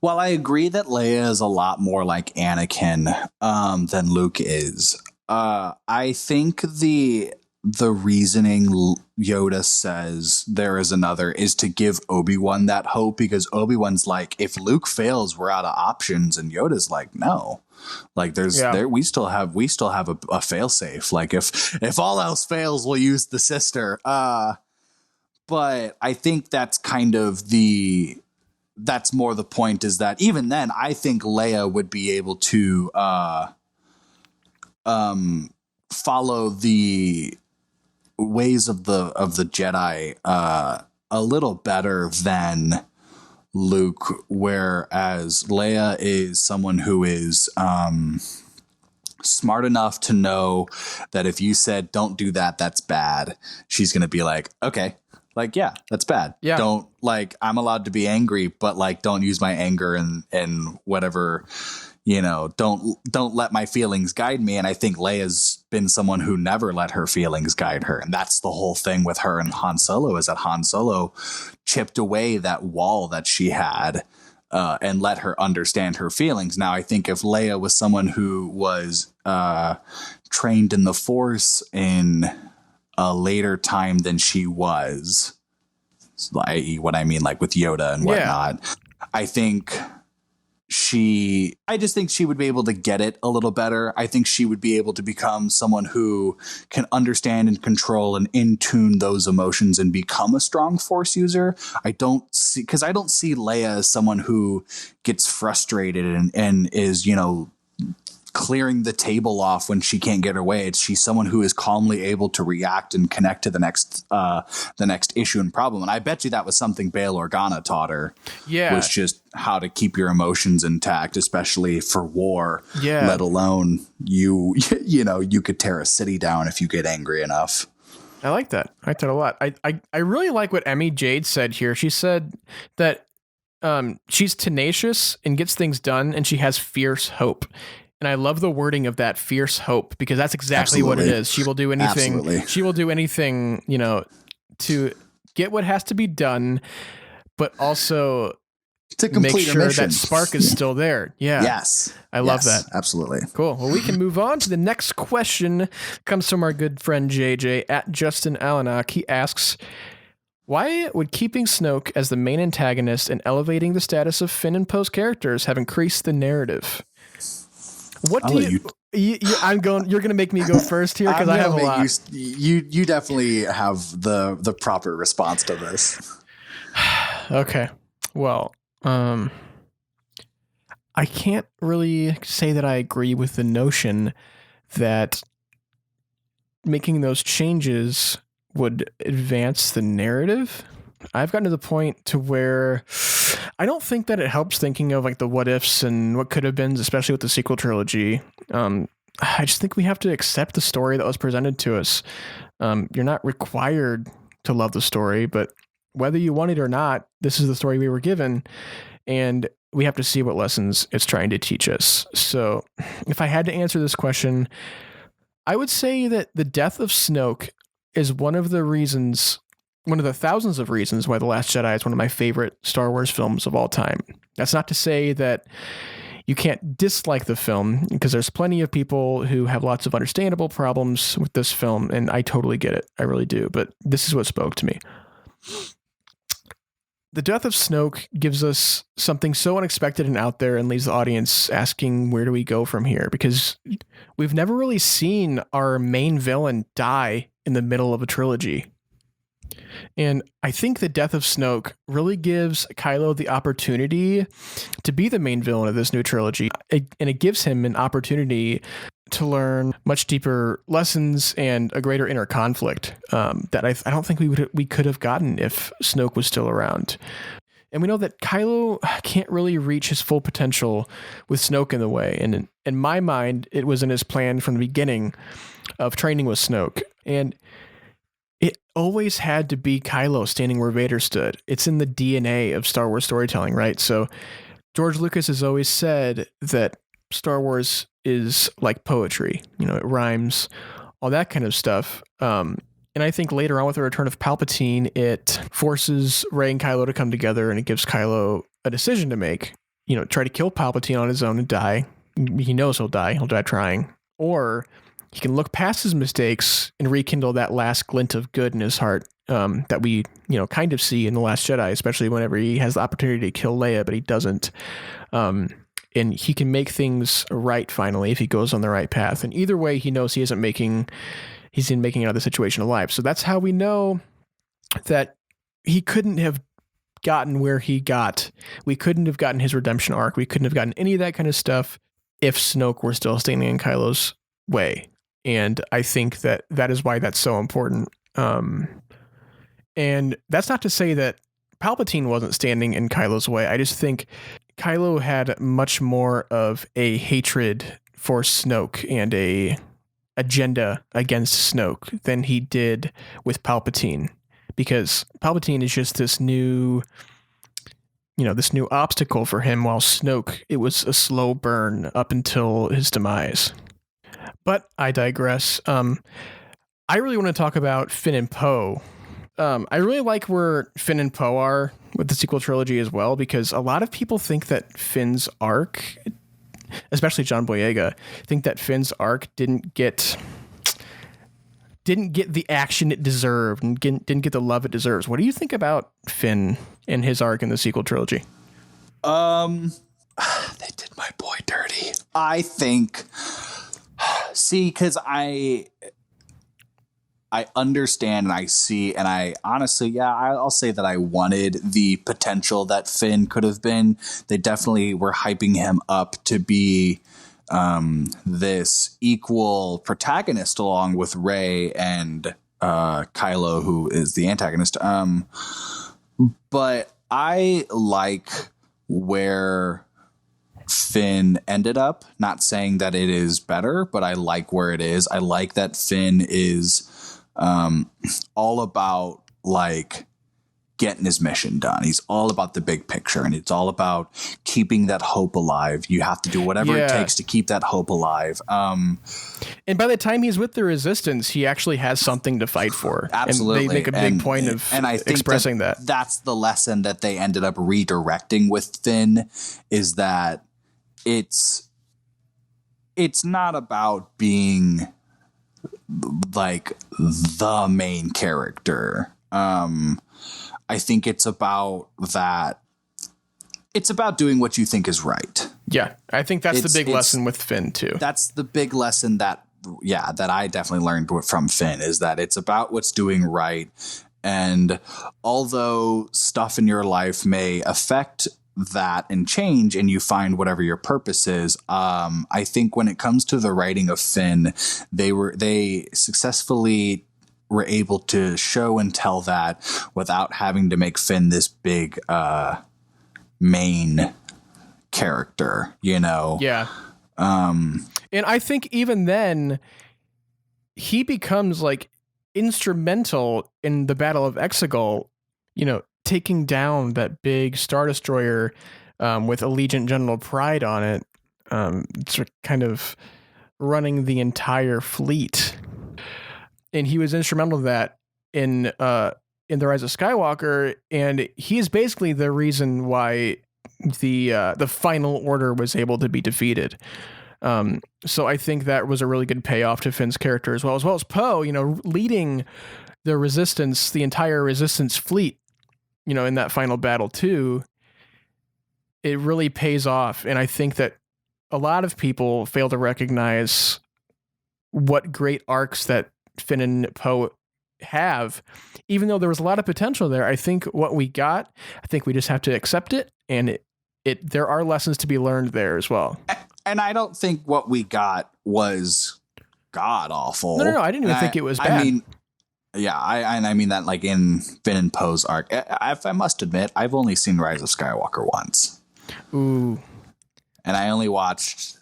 Well, I agree that Leia is a lot more like Anakin, than Luke is. I think the reasoning Yoda says there is another is to give Obi-Wan that hope, because Obi-Wan's like, if Luke fails, we're out of options, and Yoda's like, no, like we still have a failsafe. Like if all else fails, we'll use the sister. But I think that's kind of that's more the point, is that even then, I think Leia would be able to follow the ways of the Jedi a little better than Luke, whereas Leia is someone who is smart enough to know that if you said don't do that, that's bad, she's gonna be like, okay, like, yeah, that's bad. Yeah, don't, like, I'm allowed to be angry, but like, don't use my anger and whatever. Don't let my feelings guide me. And I think Leia's been someone who never let her feelings guide her. And that's the whole thing with her and Han Solo, is that Han Solo chipped away that wall that she had, and let her understand her feelings. Now, I think if Leia was someone who was trained in the Force in a later time than she was, i.e. what I mean, like with Yoda and whatnot, I just think she would be able to get it a little better. I think she would be able to become someone who can understand and control and in tune those emotions and become a strong Force user. I don't see Leia as someone who gets frustrated and is, clearing the table off when she can't get her way. She's someone who is calmly able to react and connect to the next issue and problem. And I bet you that was something Bail Organa taught her. Yeah, was just how to keep your emotions intact, especially for war. Yeah, let alone you could tear a city down if you get angry enough. I like that. I like that a lot. I really like what Emmy Jade said here. She said that she's tenacious and gets things done, and she has fierce hope. And I love the wording of that, fierce hope, because that's exactly what it is. She will do anything. Absolutely. She will do anything, to get what has to be done, but also to make sure that spark is still there. Yeah. Yes. I love that. Absolutely. Cool. Well, we can move on to the next question. Comes from our good friend JJ at Justin Alanak. He asks, why would keeping Snoke as the main antagonist and elevating the status of Finn and Poe's characters have increased the narrative? What do you you're going to make me go first here, because I have a lot. You definitely have the proper response to this. Okay. Well, I can't really say that I agree with the notion that making those changes would advance the narrative. I've gotten to the point to where I don't think that it helps thinking of like the what ifs and what could have been, especially with the sequel trilogy. I just think we have to accept the story that was presented to us. You're not required to love the story, but whether you want it or not, this is the story we were given, and we have to see what lessons it's trying to teach us. So if I had to answer this question, I would say that the death of Snoke is one of the thousands of reasons why The Last Jedi is one of my favorite Star Wars films of all time. That's not to say that you can't dislike the film, because there's plenty of people who have lots of understandable problems with this film, and I totally get it. I really do. But this is what spoke to me. The death of Snoke gives us something so unexpected and out there and leaves the audience asking, where do we go from here? Because we've never really seen our main villain die in the middle of a trilogy. And I think the death of Snoke really gives Kylo the opportunity to be the main villain of this new trilogy. And it gives him an opportunity to learn much deeper lessons and a greater inner conflict that I don't think we could have gotten if Snoke was still around. And we know that Kylo can't really reach his full potential with Snoke in the way. And in my mind, it was in his plan from the beginning of training with Snoke. And it always had to be Kylo standing where Vader stood. It's in the DNA of Star Wars storytelling, right? So George Lucas has always said that Star Wars is like poetry. You know, it rhymes, all that kind of stuff. And I think later on with the return of Palpatine, it forces Rey and Kylo to come together, and it gives Kylo a decision to make. You know, try to kill Palpatine on his own and die. He knows he'll die. He'll die trying. Or he can look past his mistakes and rekindle that last glint of good in his heart that we, kind of see in The Last Jedi, especially whenever he has the opportunity to kill Leia, but he doesn't. And he can make things right finally if he goes on the right path. And either way, he knows he's making it out of the situation alive. So that's how we know that he couldn't have gotten where he got. We couldn't have gotten his redemption arc. We couldn't have gotten any of that kind of stuff if Snoke were still standing in Kylo's way. And I think that is why that's so important. And that's not to say that Palpatine wasn't standing in Kylo's way. I just think Kylo had much more of a hatred for Snoke and a agenda against Snoke than he did with Palpatine, because Palpatine is just this new obstacle for him, while Snoke, it was a slow burn up until his demise. But I digress. I really want to talk about Finn and Poe. I really like where Finn and Poe are with the sequel trilogy as well, because a lot of people think that Finn's arc, especially John Boyega, think that Finn's arc didn't get the action it deserved and didn't get the love it deserves. What do you think about Finn and his arc in the sequel trilogy? They did my boy dirty. I think, because I understand and I see, and I honestly, I'll say that I wanted the potential that Finn could have been. They definitely were hyping him up to be this equal protagonist along with Rey and Kylo, who is the antagonist. But I like where Finn ended up. Not saying that it is better, but I like where it is. I like that Finn is all about like getting his mission done. He's all about the big picture, and it's all about keeping that hope alive. You have to do whatever it takes to keep that hope alive. And by the time he's with the Resistance, he actually has something to fight for. Absolutely. And they make a big point of I think expressing that. That's the lesson that they ended up redirecting with Finn, is that it's not about being like the main character. I think it's about that. It's about doing what you think is right. Yeah, I think that's the big lesson with Finn too. That's the big lesson that I definitely learned from Finn, is that it's about what's doing right. And although stuff in your life may affect that and change, and you find whatever your purpose is, I think when it comes to the writing of Finn, they successfully were able to show and tell that without having to make Finn this big main character, you know? Yeah. And I think even then he becomes like instrumental in the Battle of Exegol, you know, taking down that big Star Destroyer with Allegiant General Pride on it. It's kind of running the entire fleet. And he was instrumental in that in The Rise of Skywalker, and he is basically the reason why the Final Order was able to be defeated. So I think that was a really good payoff to Finn's character as well as Poe, you know, leading the Resistance, the entire Resistance fleet, you know, in that final battle too. It really pays off, and I think that a lot of people fail to recognize what great arcs that Finn and Poe have. Even though there was a lot of potential there, I think what we got, I think we just have to accept it, and there are lessons to be learned there as well. And I don't think what we got was god awful. No, I didn't even think it was bad. I mean, yeah, I mean that like in Finn and Poe's arc. If I must admit, I've only seen Rise of Skywalker once. Ooh. And I only watched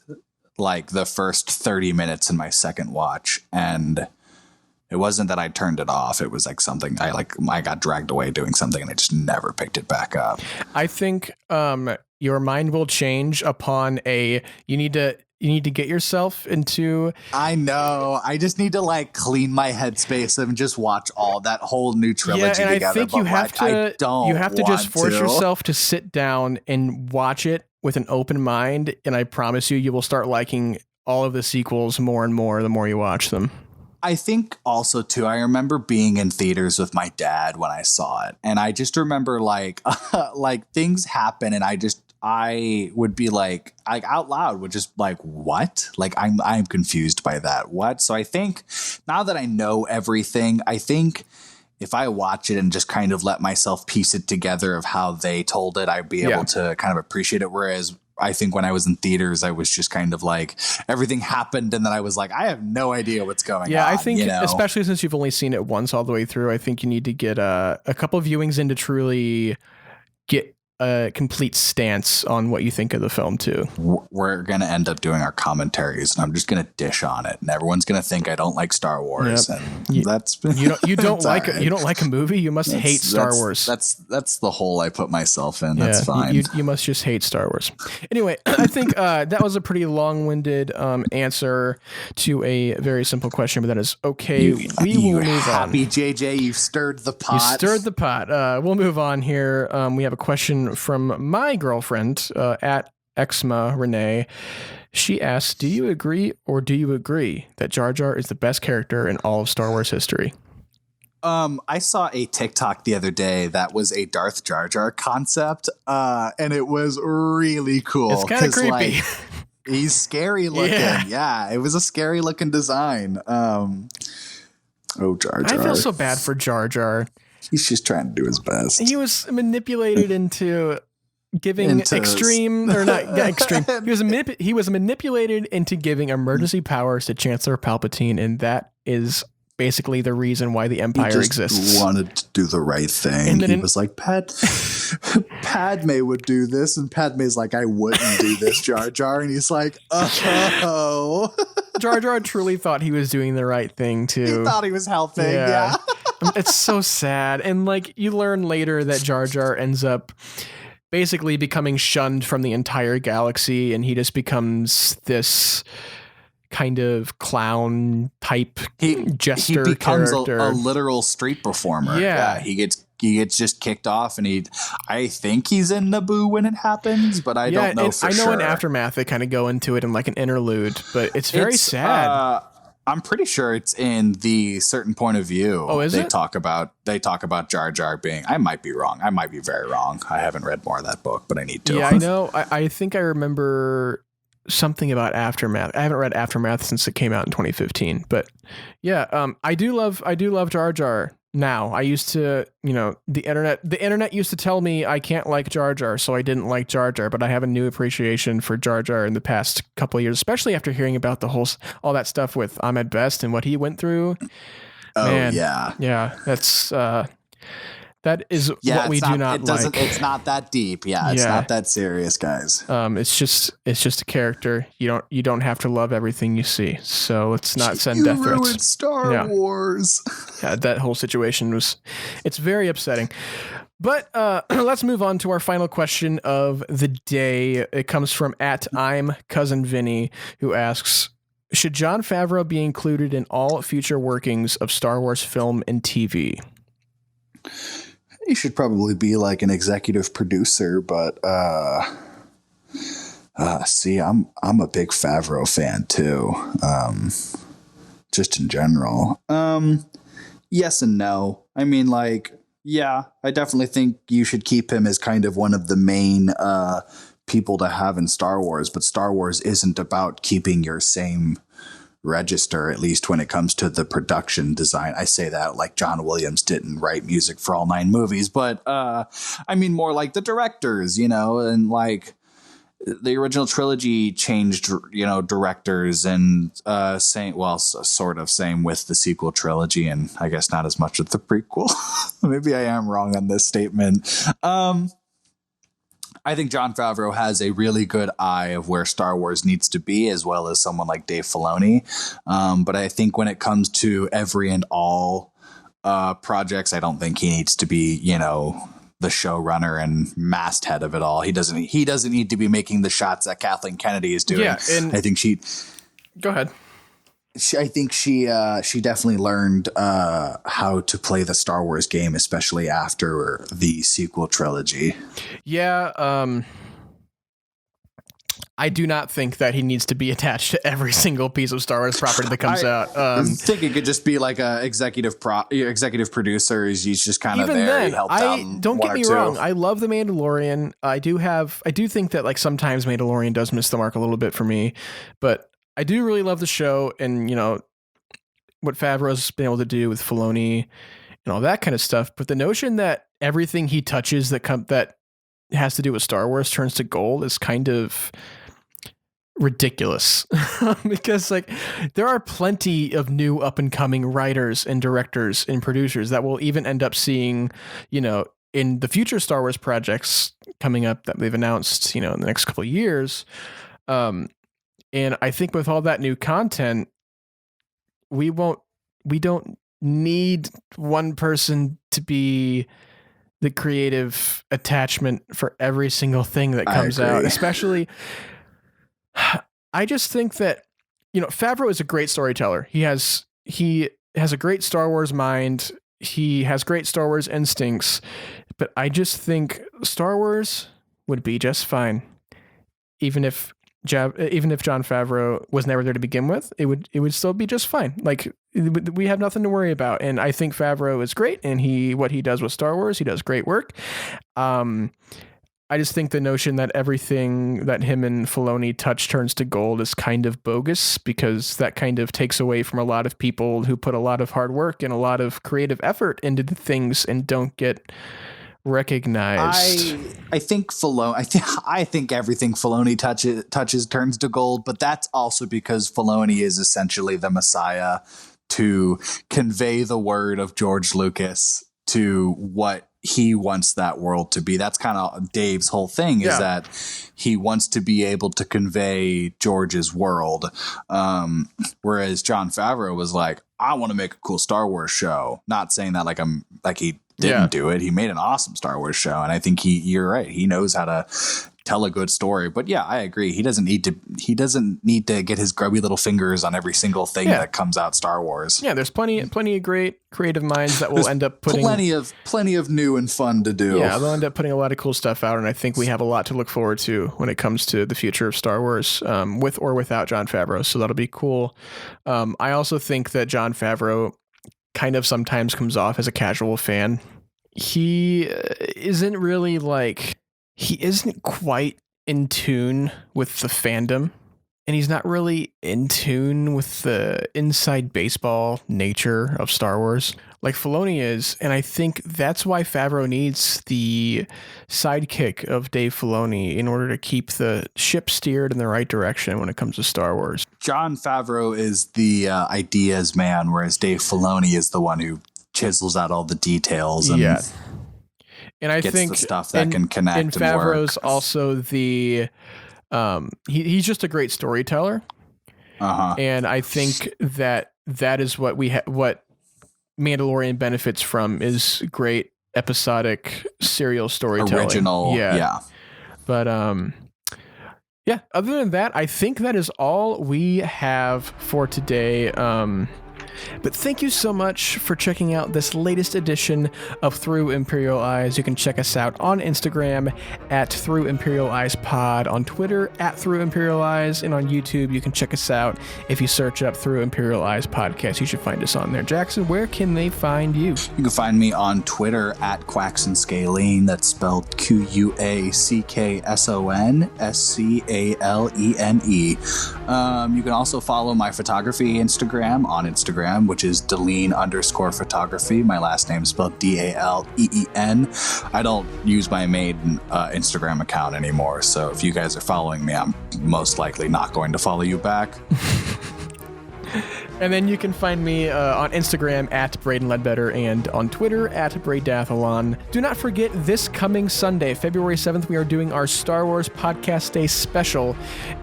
like the first 30 minutes in my second watch, and it wasn't that I turned it off. It was like something I got dragged away doing something, and I just never picked it back up. I think your mind will change upon you need to get yourself into. I know. I just need to like clean my headspace and just watch all that whole new trilogy and together. I think you have to. You have to just force yourself to sit down and watch it with an open mind, and I promise you will start liking all of the sequels more and more the more you watch them. I think also too, I remember being in theaters with my dad when I saw it, and I just remember like like things happen, and I would be like out loud would just like, what? Like I'm confused by that. What? So I think now that I know everything, I think if I watch it and just kind of let myself piece it together of how they told it, I'd be able to kind of appreciate it. Whereas I think when I was in theaters, I was just kind of like everything happened, and then I was like, I have no idea what's going on. Yeah, I think especially since you've only seen it once all the way through, I think you need to get a couple of viewings in to truly get a complete stance on what you think of the film too. We're going to end up doing our commentaries, and I'm just going to dish on it, and everyone's going to think I don't like Star Wars. Yep. And that's you don't like a movie. You must hate Star Wars. That's the hole I put myself in. That's fine. You must just hate Star Wars. Anyway, I think that was a pretty long-winded answer to a very simple question, but that is okay. We will move on. JJ, you stirred the pot. You stirred the pot. We'll move on here. We have a question from my girlfriend at Exma Renee. She asks, do you agree that Jar Jar is the best character in all of Star Wars history? I saw a TikTok the other day that was a Darth Jar Jar concept, and it was really cool. It's kind of creepy. Like, he's scary looking. Yeah, it was a scary looking design. Jar Jar. I feel so bad for Jar Jar. He's just trying to do his best. He was manipulated into giving extreme. He was manipulated into giving emergency powers to Chancellor Palpatine, and that is basically the reason why the Empire exists. He wanted to do the right thing. And then he was like, Padme would do this, and Padme's like, I wouldn't do this, Jar Jar. And he's like, oh. Jar Jar truly thought he was doing the right thing too. He thought he was helping. Yeah. It's so sad. And like you learn later that Jar Jar ends up basically becoming shunned from the entire galaxy, and he just becomes this kind of clown type jester. He becomes character. A literal street performer. Yeah. He gets just kicked off, and I think he's in Naboo when it happens, but I don't know for sure. I know in Aftermath they kind of go into it in like an interlude, but it's very sad. I'm pretty sure it's in the Certain Point of View. Oh, is it? They talk about Jar Jar being. I might be wrong. I might be very wrong. I haven't read more of that book, but I need to. Yeah, I know. I think I remember something about Aftermath. I haven't read Aftermath since it came out in 2015, but yeah, I do love Jar Jar. Now, I used to, the internet used to tell me I can't like Jar Jar, so I didn't like Jar Jar, but I have a new appreciation for Jar Jar in the past couple of years, especially after hearing about all that stuff with Ahmed Best and what he went through. Oh, Man, yeah. Yeah, that's that is what we do not like. It's not that deep. Yeah, it's not that serious, guys. It's just a character. You don't have to love everything you see. So let's not send death threats. You ruined Star Wars. Yeah, that whole situation it's very upsetting. But let's move on to our final question of the day. It comes from @I'mCousinVinny, who asks, should Jon Favreau be included in all future workings of Star Wars film and TV? He should probably be like an executive producer, but see, I'm a big Favreau fan too. Just in general. Yes and no. I mean, like, yeah, I definitely think you should keep him as kind of one of the main people to have in Star Wars, but Star Wars isn't about keeping your same register, at least when it comes to the production design. I say that like John Williams didn't write music for all 9 movies, but I mean more like the directors, and like the original trilogy changed, directors and sort of same with the sequel trilogy, and I guess not as much with the prequel. Maybe I am wrong on this statement. I think Jon Favreau has a really good eye of where Star Wars needs to be, as well as someone like Dave Filoni. But I think when it comes to every and all projects, I don't think he needs to be, the showrunner and masthead of it all. He doesn't need to be making the shots that Kathleen Kennedy is doing. Yeah, and I think go ahead. I think she definitely learned how to play the Star Wars game, especially after the sequel trilogy. Yeah, I do not think that he needs to be attached to every single piece of Star Wars property that comes out. I think it could just be like a executive producer. He's just kind of there. Then, he helped out don't get me wrong. I love The Mandalorian. I do think that like sometimes Mandalorian does miss the mark a little bit for me, but I do really love the show, and what Favreau's been able to do with Filoni and all that kind of stuff. But the notion that everything he touches that has to do with Star Wars turns to gold is kind of ridiculous. Because like there are plenty of new up and coming writers and directors and producers that will even end up seeing, in the future Star Wars projects coming up that they've announced, in the next couple of years. And I think with all that new content, we don't need one person to be the creative attachment for every single thing that comes out, especially. I just think that, Favreau is a great storyteller. He has a great Star Wars mind. He has great Star Wars instincts, but I just think Star Wars would be just fine. Even if Jon Favreau was never there to begin with, it would still be just fine. Like we have nothing to worry about. And I think Favreau is great, and what he does with Star Wars, he does great work. I just think the notion that everything that him and Filoni touch turns to gold is kind of bogus, because that kind of takes away from a lot of people who put a lot of hard work and a lot of creative effort into the things and don't get recognized. I think I think everything Filoni touches turns to gold, but that's also because Filoni is essentially the Messiah to convey the word of George Lucas to what he wants that world to be. That's kind of Dave's whole thing, is that he wants to be able to convey George's world. Whereas Jon Favreau was like, I want to make a cool Star Wars show. Not saying that like he didn't do it. He made an awesome Star Wars show. And I think you're right. He knows how to tell a good story. But yeah, I agree. He doesn't need to get his grubby little fingers on every single thing that comes out Star Wars. Yeah, there's plenty of great creative minds that will end up putting plenty of new and fun to do. Yeah, they'll end up putting a lot of cool stuff out, and I think we have a lot to look forward to when it comes to the future of Star Wars, with or without Jon Favreau. So that'll be cool. I also think that Jon Favreau kind of sometimes comes off as a casual fan. He isn't really he isn't quite in tune with the fandom, and he's not really in tune with the inside baseball nature of Star Wars. like Filoni is, and I think that's why Favreau needs the sidekick of Dave Filoni in order to keep the ship steered in the right direction when it comes to Star Wars. Jon Favreau is the ideas man, whereas Dave Filoni is the one who chisels out all the details and and I gets think the stuff that can connect. And Favreau's also the he's just a great storyteller, and I think that is what what Mandalorian benefits from is great episodic serial storytelling. Original, yeah. But other than that, I think that is all we have for today. But thank you so much for checking out this latest edition of Through Imperial Eyes. You can check us out on Instagram at Through Imperial Eyes Pod, on Twitter at Through Imperial Eyes, and on YouTube you can check us out if you search up Through Imperial Eyes Podcast. You should find us on there. Jackson, where can they find you? You can find me on Twitter at QuacksandScalene. That's spelled QUACKSONSCALENE. You can also follow my photography Instagram on Instagram, which is Daleen_photography. My last name is spelled DALEEN. I don't use my main Instagram account anymore, so if you guys are following me, I'm most likely not going to follow you back. And then you can find me on Instagram at braydonleadbetter and on Twitter at braydathlon. Do not forget, this coming Sunday, February 7th, we are doing our Star Wars Podcast Day special,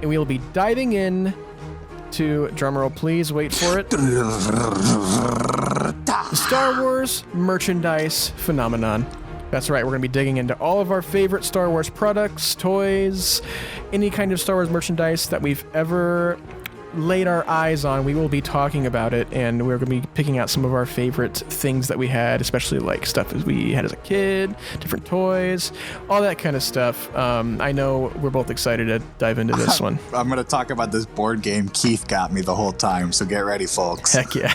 and we will be diving in to, drumroll please, wait for it, the Star Wars merchandise phenomenon. That's right, we're going to be digging into all of our favorite Star Wars products, toys, any kind of Star Wars merchandise that we've ever laid our eyes on. We will be talking about it, and we're going to be picking out some of our favorite things that we had, especially like stuff as we had as a kid, different toys, all that kind of stuff. I know we're both excited to dive into this one. I'm going to talk about this board game Keith got me the whole time, so get ready, folks. Heck yeah.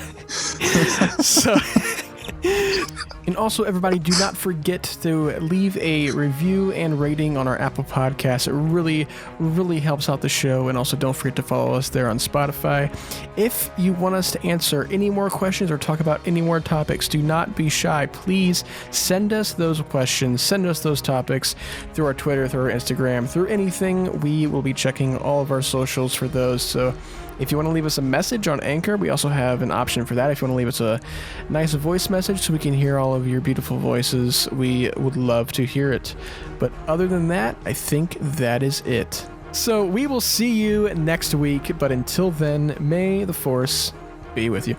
And also, everybody, do not forget to leave a review and rating on our Apple Podcasts. It really, really helps out the show. And also, don't forget to follow us there on Spotify. If you want us to answer any more questions or talk about any more topics, do not be shy. Please send us those questions, send us those topics through our Twitter, through our Instagram, through anything. We will be checking all of our socials for those. So if you want to leave us a message on Anchor, we also have an option for that. If you want to leave us a nice voice message so we can hear all of your beautiful voices, we would love to hear it. But other than that, I think that is it. So we will see you next week, but until then, may the Force be with you.